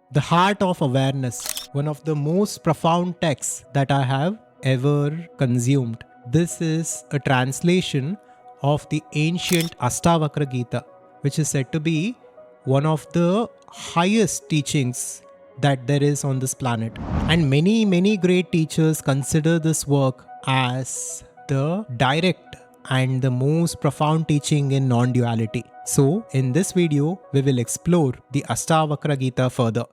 The Heart of Awareness, one of the most profound texts that I have ever consumed. This is a translation of the ancient Ashtavakra Gita, which is said to be one of the highest teachings that there is on this planet. And many great teachers consider this work as the direct and the most profound teaching in non-duality. So, in this video, we will explore the Astavakra Gita further.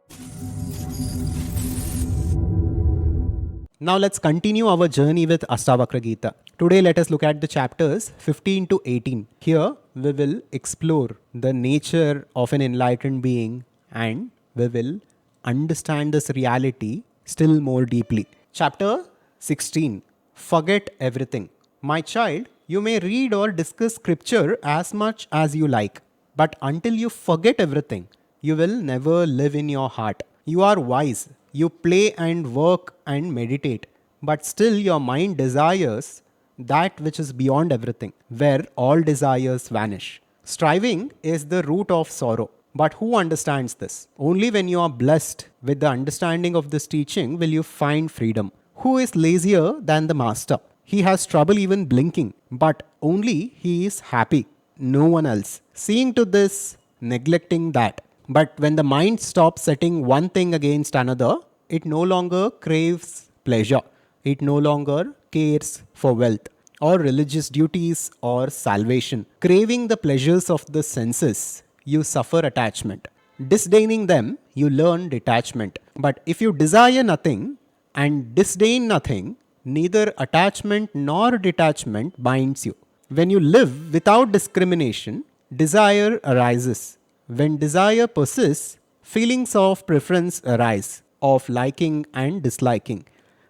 Now let's continue our journey with Astavakra Gita. Today let us look at the chapters 15 to 18. Here we will explore the nature of an enlightened being and we will understand this reality still more deeply. Chapter 16. Forget everything. My child, you may read or discuss scripture as much as you like, but until you forget everything, you will never live in your heart. You are wise, you play and work and meditate, but still your mind desires that which is beyond everything, where all desires vanish. Striving is the root of sorrow. But who understands this? Only when you are blessed with the understanding of this teaching will you find freedom. Who is lazier than the master? He has trouble even blinking, but only he is happy, no one else. Seeing to this, neglecting that. But when the mind stops setting one thing against another, it no longer craves pleasure. It no longer cares for wealth or religious duties or salvation. Craving the pleasures of the senses, you suffer attachment. Disdaining them, you learn detachment. But if you desire nothing and disdain nothing, neither attachment nor detachment binds you. When you live without discrimination, desire arises. When desire persists, feelings of preference arise, of liking and disliking.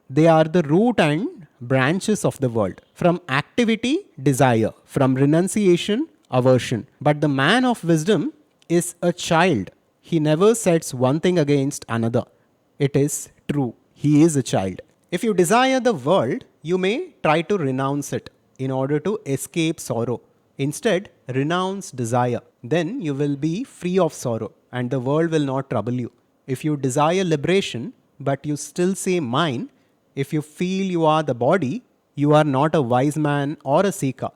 They are the root and branches of the world. From activity, desire. From renunciation, aversion. But the man of wisdom is a child. He never sets one thing against another. It is true. He is a child. If you desire the world, you may try to renounce it in order to escape sorrow. Instead, renounce desire. Then you will be free of sorrow and the world will not trouble you. If you desire liberation, but you still say mine, if you feel you are the body, you are not a wise man or a seeker.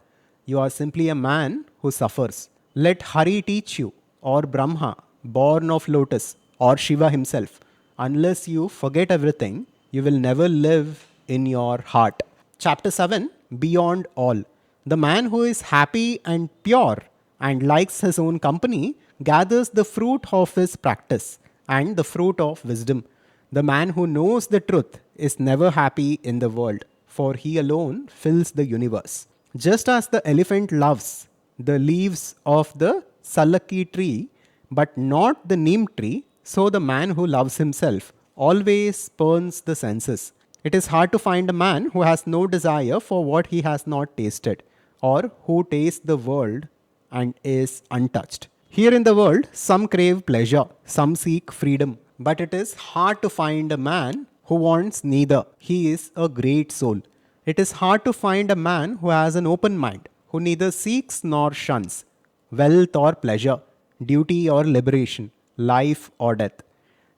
You are simply a man who suffers. Let Hari teach you, or Brahma, born of lotus, or Shiva himself. Unless you forget everything, you will never live in your heart. Chapter 7. Beyond all. The man who is happy and pure and likes his own company gathers the fruit of his practice and the fruit of wisdom. The man who knows the truth is never happy in the world, for he alone fills the universe. Just as the elephant loves the leaves of the salaki tree, but not the neem tree, so the man who loves himself always spurns the senses. It is hard to find a man who has no desire for what he has not tasted, or who tastes the world and is untouched. Here in the world, some crave pleasure, some seek freedom, but it is hard to find a man who wants neither. He is a great soul. It is hard to find a man who has an open mind, who neither seeks nor shuns wealth or pleasure, duty or liberation, life or death.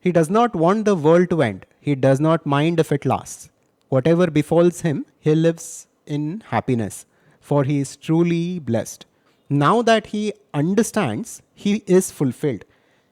He does not want the world to end. He does not mind if it lasts. Whatever befalls him, he lives in happiness, for he is truly blessed. Now that he understands, he is fulfilled.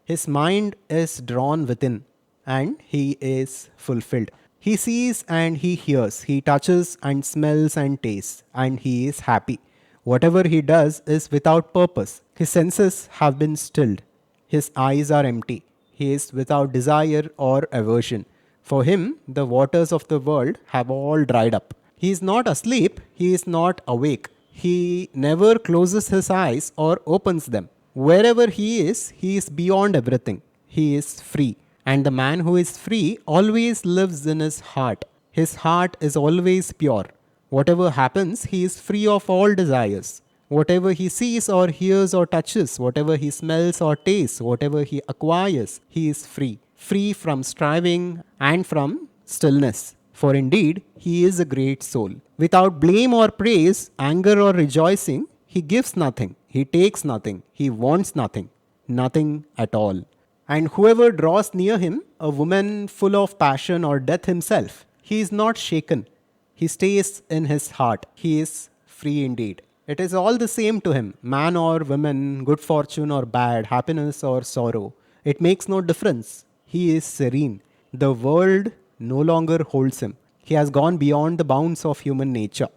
His mind is drawn within, and he is fulfilled. He sees and he hears, he touches and smells and tastes, and he is happy. Whatever he does is without purpose. His senses have been stilled. His eyes are empty. He is without desire or aversion. For him, the waters of the world have all dried up. He is not asleep, he is not awake. He never closes his eyes or opens them. Wherever he is beyond everything. He is free. And the man who is free always lives in his heart. His heart is always pure. Whatever happens, he is free of all desires. Whatever he sees or hears or touches, whatever he smells or tastes, whatever he acquires, he is free. Free from striving and from stillness. For indeed, he is a great soul. Without blame or praise, anger or rejoicing, he gives nothing, he takes nothing, he wants nothing, nothing at all. And whoever draws near him, a woman full of passion or death himself, he is not shaken. He stays in his heart. He is free indeed. It is all the same to him, man or woman, good fortune or bad, happiness or sorrow. It makes no difference. He is serene. The world no longer holds him. He has gone beyond the bounds of human nature.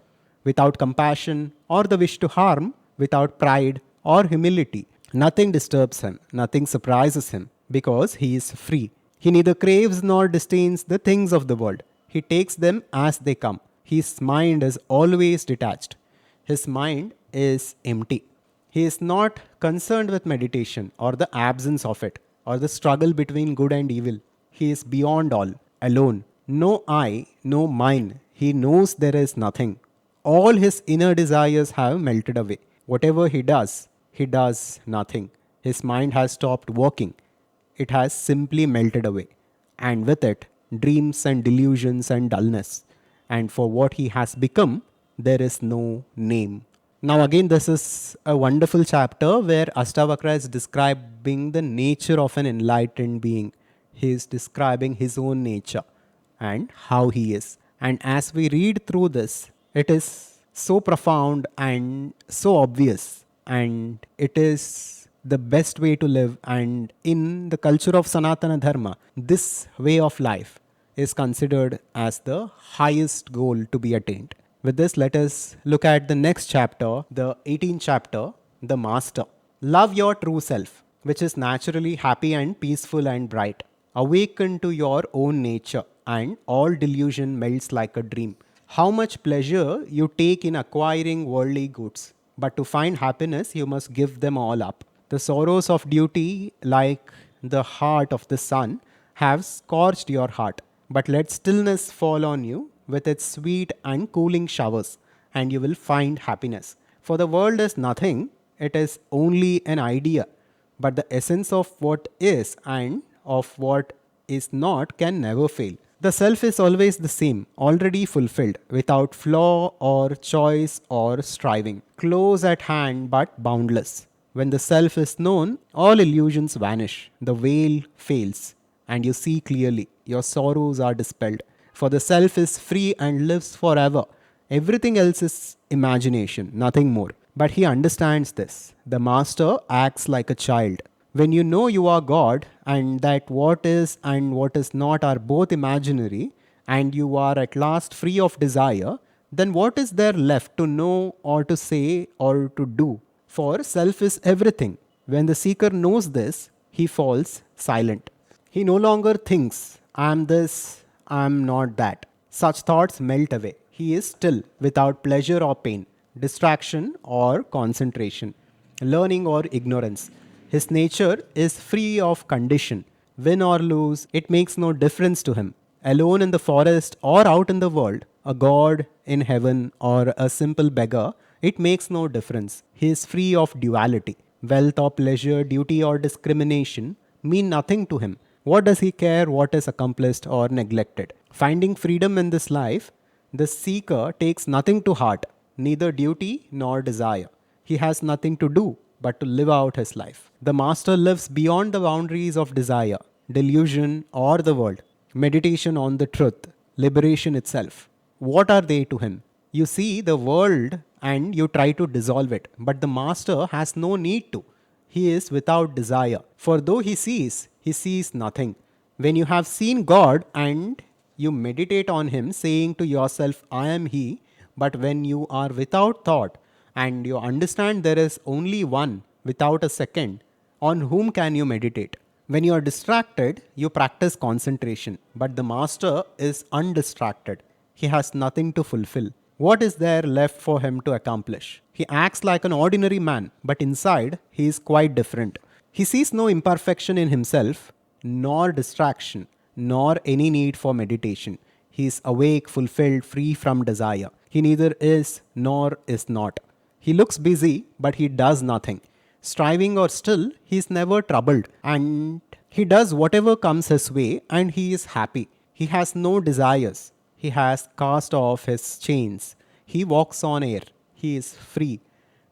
Without compassion or the wish to harm, without pride or humility, nothing disturbs him, nothing surprises him, because he is free. He neither craves nor disdains the things of the world. He takes them as they come. His mind is always detached. His mind is empty. He is not concerned with meditation or the absence of it or the struggle between good and evil. He is beyond all, alone. No I, no mine. He knows there is nothing. All his inner desires have melted away. Whatever he does nothing. His mind has stopped working. It has simply melted away. And with it, dreams and delusions and dullness. And for what he has become, there is no name. Now, again, this is a wonderful chapter where Astavakra is describing the nature of an enlightened being. He is describing his own nature and how he is. And as we read through this, it is so profound and so obvious, and it is the best way to live. And in the culture of Sanatana Dharma, this way of life is considered as the highest goal to be attained. With this, let us look at the next chapter, the 18th chapter, the Master. Love your true self, which is naturally happy and peaceful and bright. Awaken to your own nature, and all delusion melts like a dream. How much pleasure you take in acquiring worldly goods, but to find happiness, you must give them all up. The sorrows of duty, like the heart of the sun, have scorched your heart. But let stillness fall on you with its sweet and cooling showers, and you will find happiness. For the world is nothing, it is only an idea. But the essence of what is and of what is not can never fail. The self is always the same, already fulfilled, without flaw or choice or striving, close at hand but boundless. When the self is known, all illusions vanish, the veil fails, and you see clearly. Your sorrows are dispelled. For the self is free and lives forever. Everything else is imagination, nothing more. But he understands this. The master acts like a child. When you know you are God and that what is and what is not are both imaginary, and you are at last free of desire, then what is there left to know or to say or to do? For self is everything. When the seeker knows this, he falls silent. He no longer thinks, I am this, I am not that. Such thoughts melt away. He is still, without pleasure or pain, distraction or concentration, learning or ignorance. His nature is free of condition. Win or lose, it makes no difference to him. Alone in the forest or out in the world, a god in heaven or a simple beggar, it makes no difference. He is free of duality. Wealth or pleasure, duty or discrimination mean nothing to him. What does he care what is accomplished or neglected? Finding freedom in this life, the seeker takes nothing to heart, neither duty nor desire. He has nothing to do but to live out his life. The master lives beyond the boundaries of desire, delusion, or the world. Meditation on the truth, liberation itself. What are they to him? You see the world and you try to dissolve it, but the master has no need to. He is without desire. For though he sees nothing. When you have seen God and you meditate on him, saying to yourself, I am he, but when you are without thought and you understand there is only one without a second, on whom can you meditate? When you are distracted, you practice concentration, but the master is undistracted. He has nothing to fulfill. What is there left for him to accomplish? He acts like an ordinary man, but inside he is quite different. He sees no imperfection in himself, nor distraction, nor any need for meditation. He is awake, fulfilled, free from desire. He neither is nor is not. He looks busy, but he does nothing. Striving or still, he is never troubled, and he does whatever comes his way, and he is happy. He has no desires. He has cast off his chains. He walks on air. He is free,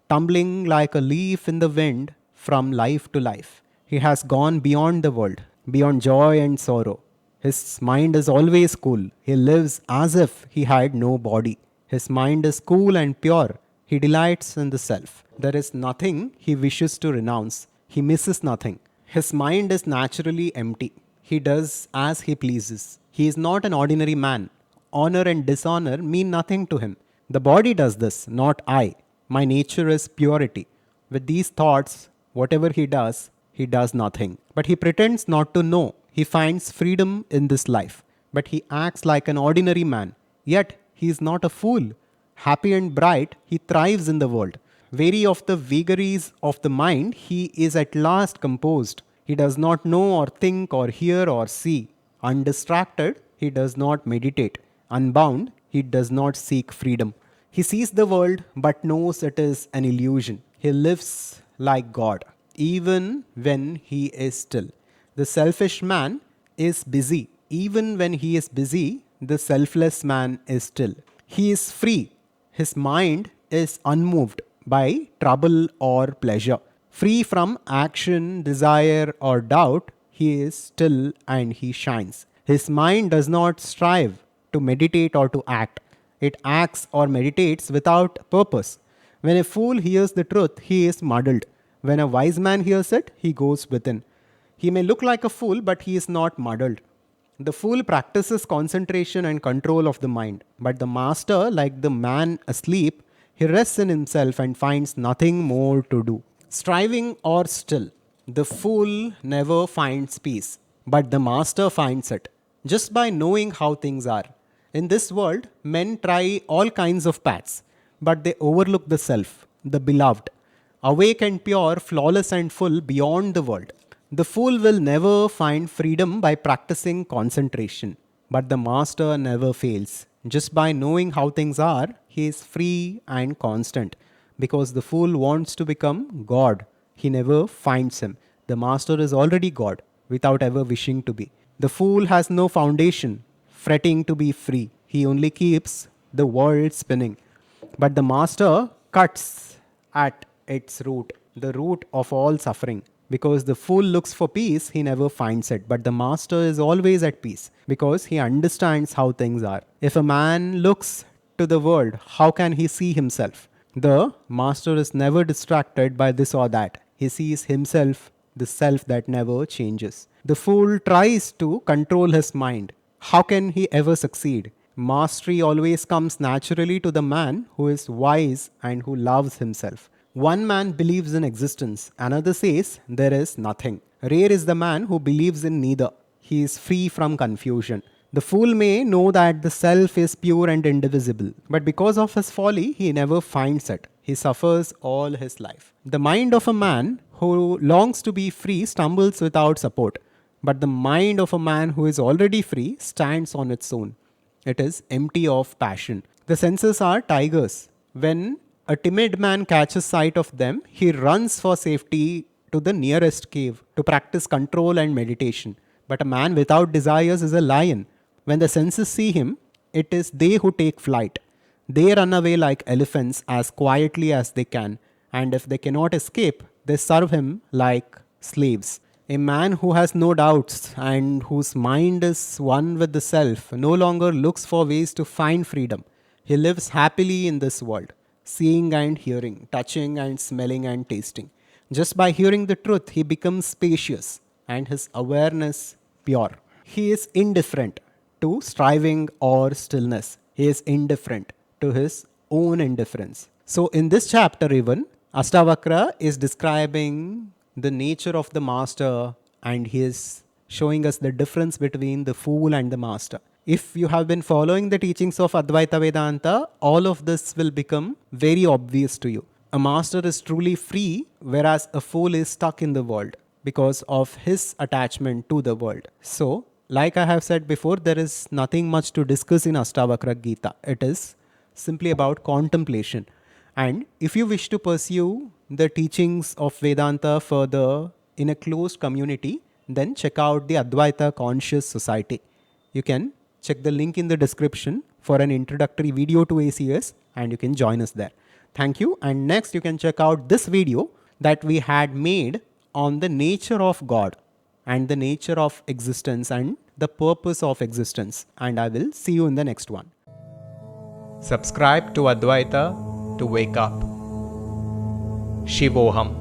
tumbling like a leaf in the wind from life to life. He has gone beyond the world, beyond joy and sorrow. His mind is always cool. He lives as if he had no body. His mind is cool and pure. He delights in the self. There is nothing he wishes to renounce. He misses nothing. His mind is naturally empty. He does as he pleases. He is not an ordinary man. Honor and dishonor mean nothing to him. The body does this, not I. My nature is purity. With these thoughts, whatever he does nothing. But he pretends not to know. He finds freedom in this life. But he acts like an ordinary man. Yet, he is not a fool. Happy and bright, he thrives in the world. Weary of the vagaries of the mind, he is at last composed. He does not know or think or hear or see. Undistracted, he does not meditate. Unbound, he does not seek freedom. He sees the world but knows it is an illusion. He lives like God, even when he is still. The selfish man is busy. Even when he is busy, the selfless man is still. He is free. His mind is unmoved by trouble or pleasure. Free from action, desire, or doubt, he is still and he shines. His mind does not strive to meditate or to act. It acts or meditates without purpose. When a fool hears the truth, he is muddled. When a wise man hears it, he goes within. He may look like a fool, but he is not muddled. The fool practices concentration and control of the mind, but the master, like the man asleep, he rests in himself and finds nothing more to do. Striving or still, the fool never finds peace, but the master finds it, just by knowing how things are. In this world, men try all kinds of paths, but they overlook the self, the beloved, awake and pure, flawless and full beyond the world. The fool will never find freedom by practicing concentration, but the master never fails. Just by knowing how things are, he is free and constant. Because the fool wants to become God, he never finds him. The master is already God without ever wishing to be. The fool has no foundation, fretting to be free. He only keeps the world spinning. But the master cuts at its root, the root of all suffering. Because the fool looks for peace, he never finds it. But the master is always at peace because he understands how things are. If a man looks to the world, how can he see himself? The master is never distracted by this or that. He sees himself, the self that never changes. The fool tries to control his mind. How can he ever succeed? Mastery always comes naturally to the man who is wise and who loves himself. One man believes in existence, another says there is nothing. Rare is the man who believes in neither. He is free from confusion. The fool may know that the self is pure and indivisible, but because of his folly, he never finds it. He suffers all his life. The mind of a man who longs to be free stumbles without support, but the mind of a man who is already free stands on its own. It is empty of passion. The senses are tigers. When a timid man catches sight of them, he runs for safety to the nearest cave to practice control and meditation. But a man without desires is a lion. When the senses see him, it is they who take flight. They run away like elephants as quietly as they can, and if they cannot escape, they serve him like slaves. A man who has no doubts and whose mind is one with the self no longer looks for ways to find freedom. He lives happily in this world, seeing and hearing, touching and smelling and tasting. Just by hearing the truth, he becomes spacious and his awareness pure. He is indifferent to striving or stillness. He is indifferent to his own indifference. So, in this chapter, even Ashtavakra is describing the nature of the master and he is showing us the difference between the fool and the master. If you have been following the teachings of Adhvaitha Vedanta, all of this will become very obvious to you. A master is truly free, whereas a fool is stuck in the world because of his attachment to the world. So, like I have said before, there is nothing much to discuss in Ashtavakra Gita. It is simply about contemplation. And if you wish to pursue the teachings of Vedanta further in a closed community, then check out the Adhvaitha Conscious Society. You can check the link in the description for an introductory video to ACS and you can join us there. Thank you. And next you can check out this video that we had made on the nature of God and the nature of existence and the purpose of existence. And I will see you in the next one. Subscribe to Adhvaitha to wake up. Shivoham.